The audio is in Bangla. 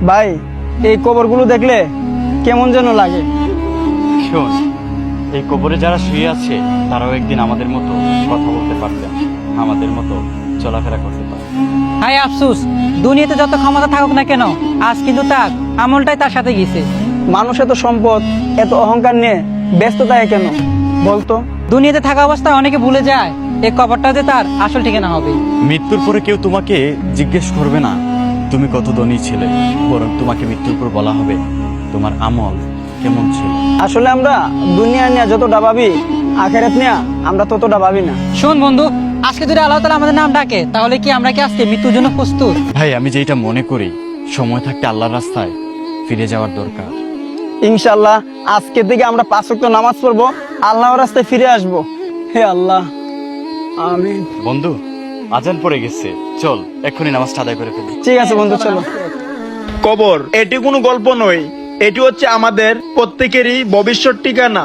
ভাই এই কবরগুলো দেখলে কেমন যেন লাগে। শোন, এই কবরে যারা শুয়ে আছে তারাও একদিন আমাদের মতো কথা বলতে পারতেন, আমাদের মতো চলাফেরা করতে পারতেন। হায় আফসোস, দুনিয়াতে যত ক্ষমতা থাকুক না কেন, আজ কিন্তু তার আমলটাই তার সাথে গেছে। মানুষ এত সম্পদ, এত অহংকার নিয়ে ব্যস্ততায় কেন বলতো? দুনিয়াতে থাকা অবস্থায় অনেকে ভুলে যায় এই কবরটা যে তার আসল ঠিকানা হবে। মৃত্যুর পরে কেউ তোমাকে জিজ্ঞেস করবে না তুমি কত ধনী ছিলে, বরং তোমাকে মৃত্যুর পর বলা হবে তোমার আমল কেমন ছিল। আসলে আমরা দুনিয়া নিয়ে যতটা ভাবি, আখেরাত নিয়ে আমরা ততটা ভাবি না। শোন বন্ধু, আজকে যদি আল্লাহ তাআলা আমাদের নাম ডাকে, তাহলে কি আমরা কি আজকে মৃত্যুর জন্য প্রস্তুত? ভাই, আমি যেটা মনে করি, সময় থাকতে আল্লাহর রাস্তায় ফিরে যাওয়ার দরকার। ইনশাআল্লাহ আজকে থেকে আমরা 5 ওয়াক্ত নামাজ পড়বো, আল্লাহর রাস্তায় ফিরে আসবো। হে আল্লাহ, আমিন। বন্ধু, আজান পড়ে গেছে, চল এক্ষুনি নামাজটা আদায় করে ফেলি। ঠিক আছে বন্ধু, চলো। কবর এটি কোনো গল্প নয়, এটি হচ্ছে আমাদের প্রত্যেকেরই ভবিষ্যৎ ঠিকানা।